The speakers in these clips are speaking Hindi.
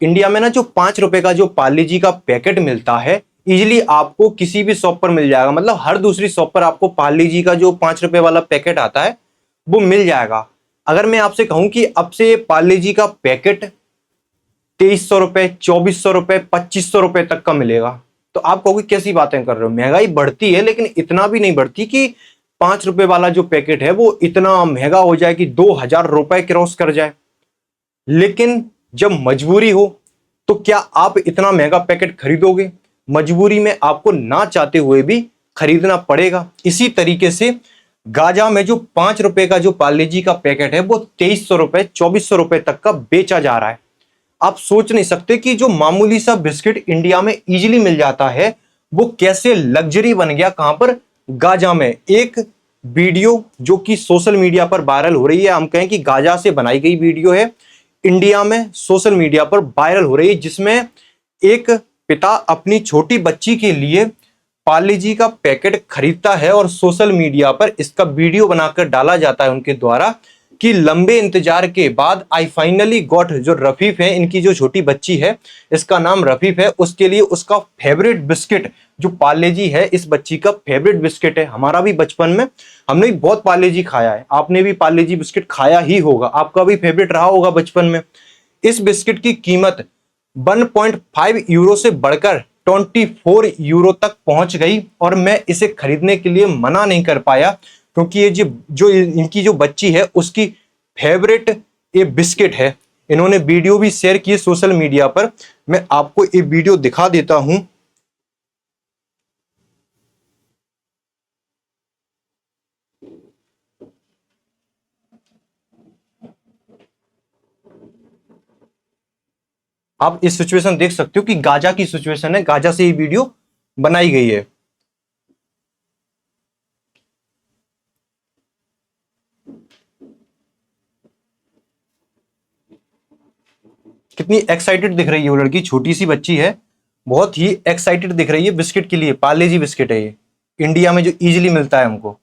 इंडिया में ना जो 5 रुपए का जो पार्ले जी का पैकेट मिलता है, इजिली आपको किसी भी शॉप पर मिल जाएगा। मतलब हर दूसरी शॉप पर आपको पार्ले जी का जो 5 रुपए वाला पैकेट आता है वो मिल जाएगा। अगर मैं आपसे कहूं कि अब से पार्ले जी का पैकेट 2300 रुपए, 2400 रुपए, 2500 रुपए तक का मिलेगा, तो आप कहोगे कैसी बातें कर रहे हो, महंगाई बढ़ती है लेकिन इतना भी नहीं बढ़ती कि 5 रुपए वाला जो पैकेट है वो इतना महंगा हो जाए कि 2000 रुपए क्रॉस कर जाए। लेकिन जब मजबूरी हो तो क्या आप इतना महंगा पैकेट खरीदोगे? मजबूरी में आपको ना चाहते हुए भी खरीदना पड़ेगा। इसी तरीके से गाजा में जो 5 रुपए का जो पार्ले जी का पैकेट है वो 2300 रुपए, 2400 रुपए तक का बेचा जा रहा है। आप सोच नहीं सकते कि जो मामूली सा बिस्किट इंडिया में इजीली मिल जाता है वो कैसे लग्जरी बन गया। कहां पर? गाजा में। एक वीडियो जो कि सोशल मीडिया पर वायरल हो रही है, हम कहें कि गाजा से बनाई गई वीडियो है, इंडिया में सोशल मीडिया पर वायरल हो रही है, जिसमें एक पिता अपनी छोटी बच्ची के लिए पार्ले जी का पैकेट खरीदता है और सोशल मीडिया पर इसका वीडियो बनाकर डाला जाता है उनके द्वारा कि लंबे इंतजार के बाद आई फाइनली गॉट। जो रफीफ है, इनकी जो छोटी बच्ची है, इसका नाम रफीफ है, उसके लिए उसका फेवरेट बिस्किट जो पार्ले जी है, इस बच्ची का फेवरेट बिस्किट है। हमारा भी बचपन में हमने भी बहुत पार्ले जी खाया है, आपने भी पार्ले जी बिस्किट खाया ही होगा, आपका भी फेवरेट रहा होगा बचपन में। इस बिस्किट की कीमत 1.5 यूरो से बढ़कर 24 यूरो तक पहुंच गई और मैं इसे खरीदने के लिए मना नहीं कर पाया क्योंकि ये जो इनकी जो बच्ची है उसकी फेवरेट ये बिस्किट है। इन्होंने वीडियो भी शेयर की सोशल मीडिया पर, मैं आपको ये वीडियो दिखा देता हूं। आप इस सिचुएशन देख सकते हो कि गाजा की सिचुएशन है, गाजा से ये वीडियो बनाई गई है। कितनी एक्साइटेड दिख रही है वो लड़की, छोटी सी बच्ची है, बहुत ही एक्साइटेड दिख रही है बिस्किट के लिए। पार्ले जी बिस्किट है ये, इंडिया में जो इजीली मिलता है हमको।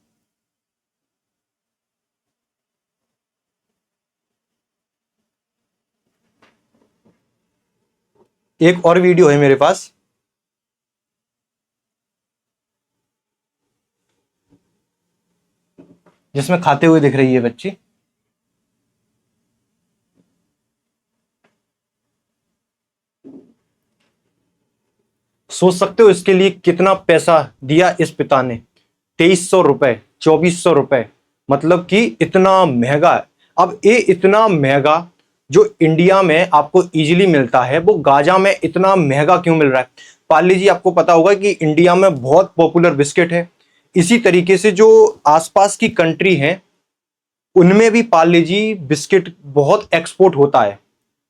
एक और वीडियो है मेरे पास, जिसमें खाते हुए दिख रही है बच्ची। सोच सकते हो इसके लिए कितना पैसा दिया इस पिता ने, 2300 रुपए, 2400 रुपए, मतलब कि इतना महंगा है। अब ये इतना महंगा जो इंडिया में आपको इजीली मिलता है वो गाजा में इतना महंगा क्यों मिल रहा है? पार्ले जी आपको पता होगा कि इंडिया में बहुत पॉपुलर बिस्किट है। इसी तरीके से जो आसपास की कंट्री हैं उनमें भी पार्ले जी बिस्किट बहुत एक्सपोर्ट होता है।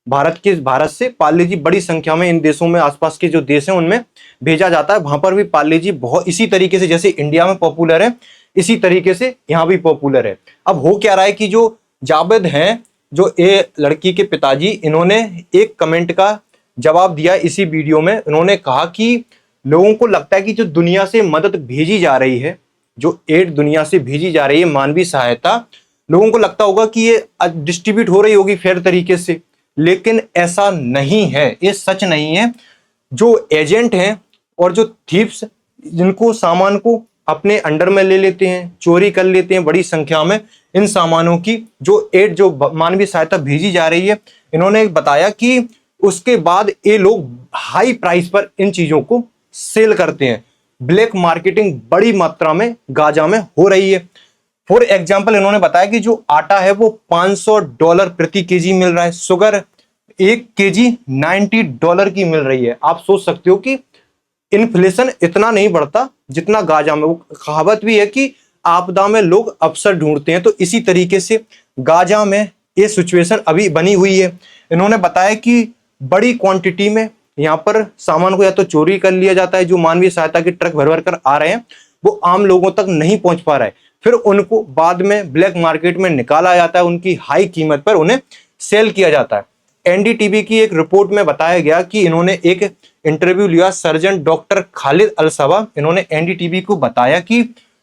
भारत से पार्ले जी बड़ी संख्या में इन देशों में, आसपास के जो देश हैं उनमें भेजा जाता है। वहां पर भी पार्ले जी बहुत इसी तरीके से जैसे इंडिया में पॉपुलर है, इसी तरीके से यहां भी पॉपुलर है। अब हो क्या रहा है कि जो जावेद हैं, जो ये लड़की के पिताजी, इन्होंने एक कमेंट का जवाब दिया इसी वीडियो में। उन्होंने कहा कि लोगों को लगता है कि जो दुनिया से मदद भेजी जा रही है, जो एड दुनिया से भेजी जा रही है, मानवीय सहायता, लोगों को लगता होगा कि ये डिस्ट्रीब्यूट हो रही होगी फेयर तरीके से, लेकिन ऐसा नहीं है, ये सच नहीं है। जो एजेंट हैं और जो थीव्स जिनको सामान को अपने अंडर में ले लेते हैं, चोरी कर लेते हैं बड़ी संख्या में इन सामानों की, जो एड जो मानवीय सहायता भेजी जा रही है, इन्होंने बताया कि उसके बाद ये लोग हाई प्राइस पर इन चीजों को सेल करते हैं। ब्लैक मार्केटिंग बड़ी मात्रा में गाजा में हो रही है। फॉर एग्जाम्पल इन्होंने बताया कि जो आटा है वो $500 प्रति केजी मिल रहा है, शुगर 1 केजी $90 की मिल रही है। आप सोच सकते हो कि इन्फ्लेशन इतना नहीं बढ़ता जितना गाजा में। वो कहावत भी है कि आपदा में लोग अवसर ढूंढते हैं, तो इसी तरीके से गाजा में ये सिचुएशन अभी बनी हुई है। इन्होंने बताया कि बड़ी क्वांटिटी में यहाँ पर सामान को या तो चोरी कर लिया जाता है, जो मानवीय सहायता के ट्रक भर भर कर आ रहे हैं वो आम लोगों तक नहीं पहुंच पा रहा है, फिर उनको बाद में ब्लैक मार्केट में निकाला जाता है, उनकी हाई कीमत पर उन्हें सेल किया जाता है। एनडीटीवी की एक रिपोर्ट में बताया गया कि इन्होंने एक इंटरव्यू लिया सर्जन डॉक्टर खालिद अल सबा। इन्होंने एनडीटीवी को बताया कि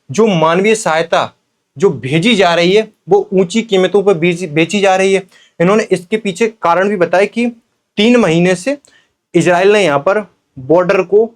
जो मानवीय सहायता जो भेजी जा रही है वो ऊंची कीमतों पर बेची जा रही है। इन्होंने इसके पीछे कारण भी बताया कि 3 महीने से इजराइल ने यहाँ पर बॉर्डर को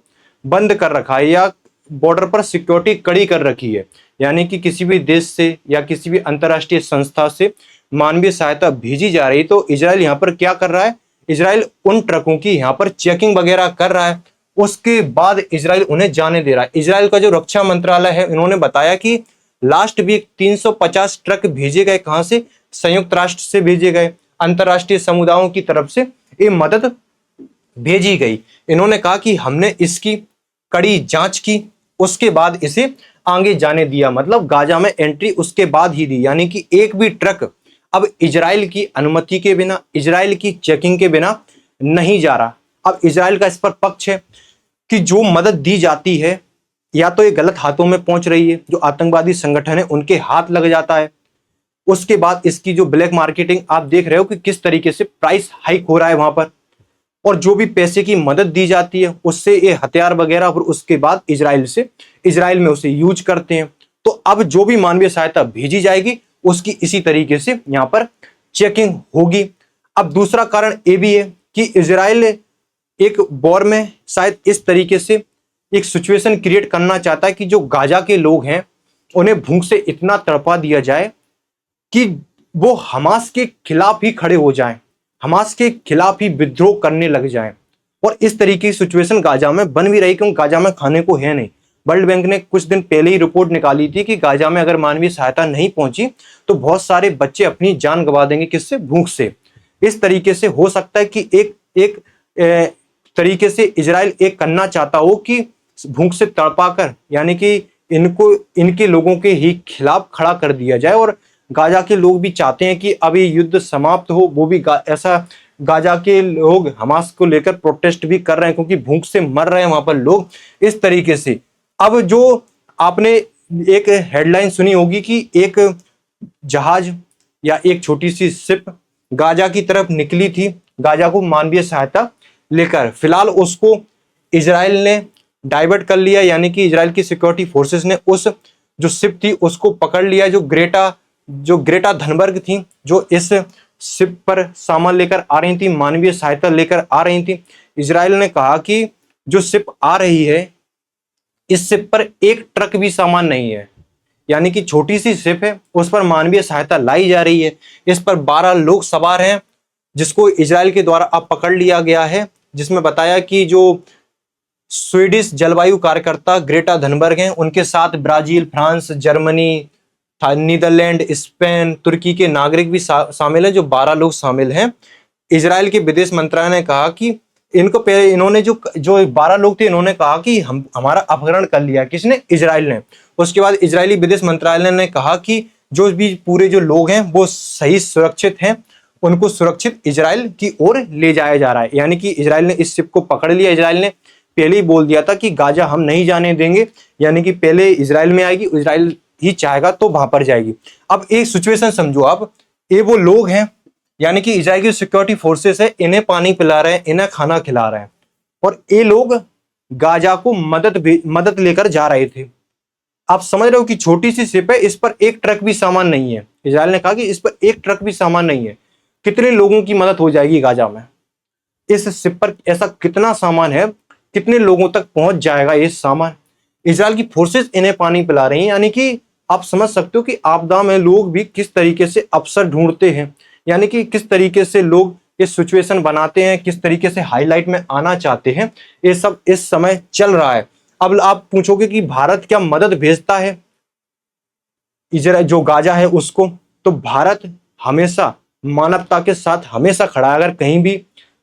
बंद कर रखा है या बॉर्डर पर सिक्योरिटी कड़ी कर रखी है। यानी कि किसी भी देश से या किसी भी अंतर्राष्ट्रीय संस्था से मानवीय सहायता भेजी जा रही तो इजराइल यहाँ पर क्या कर रहा है, इजराइल उन ट्रकों की यहाँ पर चेकिंग वगैरह कर रहा है, उसके बाद इजराइल उन्हें जाने दे रहा है। इजराइल का जो रक्षा मंत्रालय है इन्होंने बताया कि लास्ट वीक 350 ट्रक भेजे गए, कहां से, संयुक्त राष्ट्र से भेजे गए, अंतर्राष्ट्रीय समुदायों की तरफ से ये मदद भेजी गई। इन्होंने कहा कि हमने इसकी कड़ी जांच की, उसके बाद इसे आगे जाने दिया, मतलब गाजा में एंट्री उसके बाद ही दी। यानी कि एक भी ट्रक अब इजराइल की अनुमति के बिना, इजराइल की चेकिंग के बिना नहीं जा रहा। अब इजराइल का इस पर पक्ष है कि जो मदद दी जाती है या तो ये गलत हाथों में पहुंच रही है, जो आतंकवादी संगठन है उनके हाथ लग जाता है, उसके बाद इसकी जो ब्लैक मार्केटिंग आप देख रहे हो कि किस तरीके से प्राइस हाइक हो रहा है वहां पर, और जो भी पैसे की मदद दी जाती है उससे ये हथियार वगैरह और उसके बाद इजराइल में उसे यूज करते हैं। तो अब जो भी मानवीय सहायता भेजी जाएगी उसकी इसी तरीके से यहाँ पर चेकिंग होगी। अब दूसरा कारण ये भी है कि इजराइल एक वॉर में शायद इस तरीके से एक सिचुएशन क्रिएट करना चाहता है कि जो गाजा के लोग हैं उन्हें भूख से इतना तड़पा दिया जाए कि वो हमास के खिलाफ ही खड़े हो जाएं, हमास के खिलाफ ही विद्रोह करने लग जाएं। और इस तरीके की सिचुएशन गाजा में बन भी रही, क्योंकि गाजा में खाने को है नहीं। वर्ल्ड बैंक ने कुछ दिन पहले ही रिपोर्ट निकाली थी कि गाजा में अगर मानवीय सहायता नहीं पहुंची तो बहुत सारे बच्चे अपनी जान गंवा देंगे, किससे, भूख से। इस तरीके से हो सकता है कि एक तरीके से इजराइल एक करना चाहता हो कि भूख से तड़पा कर, यानी कि इनको इनके लोगों के ही खिलाफ खड़ा कर दिया जाए। और गाजा के लोग भी चाहते हैं कि अब ये युद्ध समाप्त हो, वो भी ऐसा गाजा के लोग हमास को लेकर प्रोटेस्ट भी कर रहे हैं क्योंकि भूख से मर रहे हैं वहां पर लोग। इस तरीके से अब जो आपने एक हेडलाइन सुनी होगी कि एक जहाज या एक छोटी सी शिप गाजा की तरफ निकली थी, गाजा को मानवीय सहायता लेकर। फिलहाल उसको इजराइल ने डाइवर्ट कर लिया, यानी कि इजराइल की सिक्योरिटी फोर्सेस ने उस जो शिप थी उसको पकड़ लिया। जो ग्रेटा थनबर्ग थी, जो इस शिप पर सामान लेकर आ रही थी, मानवीय सहायता लेकर आ रही थी। इजराइल ने कहा कि जो शिप आ रही है इस शिप पर एक ट्रक भी सामान नहीं है, यानी कि छोटी सी शिप है उस पर मानवीय सहायता लाई जा रही है। इस पर 12 लोग सवार हैं जिसको इजराइल के द्वारा अब पकड़ लिया गया है, जिसमें बताया कि जो स्वीडिश जलवायु कार्यकर्ता ग्रेटा थनबर्ग हैं उनके साथ Brazil, France, Germany, Netherlands, Spain, तुर्की के नागरिक भी शामिल हैं। जो 12 लोग शामिल हैं। इजराइल के विदेश मंत्रालय ने कहा कि इनको पहले इन्होंने जो 12 लोग थे इन्होंने कहा कि हमारा अपहरण कर लिया, किसने, इजराइल ने। उसके बाद इजरायली विदेश मंत्रालय ने कहा कि जो भी पूरे जो लोग हैं वो सही सुरक्षित हैं, उनको सुरक्षित इजराइल की ओर ले जाया जा रहा है। यानी कि इजराइल ने इस शिप को पकड़ लिया। इजराइल ने पहले ही बोल दिया था कि गाजा हम नहीं जाने देंगे, यानी कि पहले इजराइल में आएगी, इजराइल ही चाहेगा तो वहां पर जाएगी। अब एक सिचुएशन समझो आप, ये वो लोग हैं, यानी कि इजराइल की सिक्योरिटी फोर्सेस है, इन्हें पानी पिला रहे हैं, इन्हें खाना खिला रहे हैं, और ये लोग गाजा को मदद लेकर जा रहे थे। आप समझ रहे हो कि छोटी सी शिप है, इस पर एक ट्रक भी सामान नहीं है। इजराइल ने कहा कि इस पर एक ट्रक भी सामान नहीं है। कितने लोगों की मदद हो जाएगी गाजा में? इस शिप पर ऐसा कितना सामान है, कितने लोगों तक पहुंच जाएगा ये सामान? इजराइल की फोर्सेस इन्हें पानी पिला रही हैं। यानी कि आप समझ सकते हो कि आपदा में लोग भी किस तरीके से अवसर ढूंढते हैं, यानी कि किस तरीके से लोग इस सिचुएशन बनाते हैं, किस तरीके से हाईलाइट में आना चाहते हैं। ये सब इस समय चल रहा है। अब आप पूछोगे कि भारत क्या मदद भेजता है इजराइल जो गाजा है उसको? तो भारत हमेशा मानवता के साथ हमेशा खड़ा है। अगर कहीं भी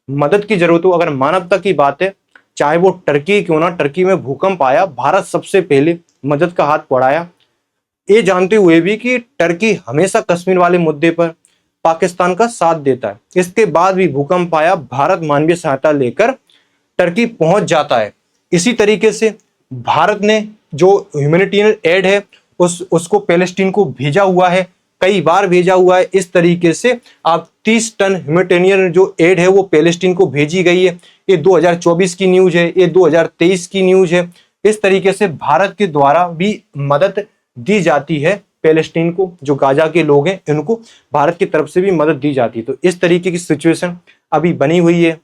मदद की जरूरत हो, अगर मानवता की बात है, चाहे वो टर्की क्यों ना, टर्की में भूकंप आया, भारत सबसे पहले मदद का हाथ बढ़ाया। ये जानते हुए भी कि टर्की हमेशा कश्मीर वाले मुद्दे पर पाकिस्तान का साथ देता है, इसके बाद भी भूकंप आया, भारत मानवीय सहायता लेकर टर्की पहुंच जाता है। इसी तरीके से भारत ने जो ह्यूमैनिटेरियन एड है उसको पैलेस्टीन को भेजा हुआ है, कई बार भेजा हुआ है। इस तरीके से आप 30 टन ह्यूमैनिटेरियन जो एड है वो पैलेस्टीन को भेजी गई है। ये 2024 की न्यूज है, ये 2023 की न्यूज है। इस तरीके से भारत के द्वारा भी मदद दी जाती है पैलेस्टीन को, जो गाजा के लोग हैं इनको भारत की तरफ से भी मदद दी जाती है। तो इस तरीके की सिचुएशन अभी बनी हुई है।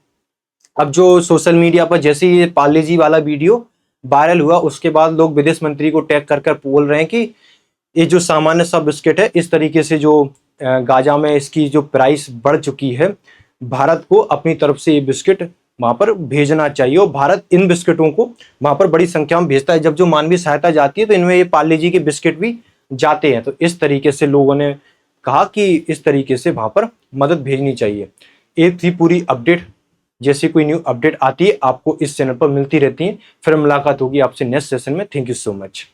अब जो सोशल मीडिया पर जैसे ये पार्ले जी वाला वीडियो वायरल हुआ, उसके बाद लोग विदेश मंत्री को टैग कर कर बोल रहे हैं कि ये जो सामान्य सा बिस्किट है, इस तरीके से जो गाजा में इसकी जो प्राइस बढ़ चुकी है, भारत को अपनी तरफ से ये बिस्किट वहां पर भेजना चाहिए, और भारत इन बिस्किटों को वहां पर बड़ी संख्या में भेजता है। जब जो मानवीय सहायता जाती है तो इनमें ये पार्ले जी के बिस्किट भी जाते हैं। तो इस तरीके से लोगों ने कहा कि इस तरीके से वहां पर मदद भेजनी चाहिए। ये थी पूरी अपडेट। जैसी कोई न्यू अपडेट आती है आपको इस चैनल पर मिलती रहती है। फिर मुलाकात होगी आपसे नेक्स्ट सेशन में। Thank you so much.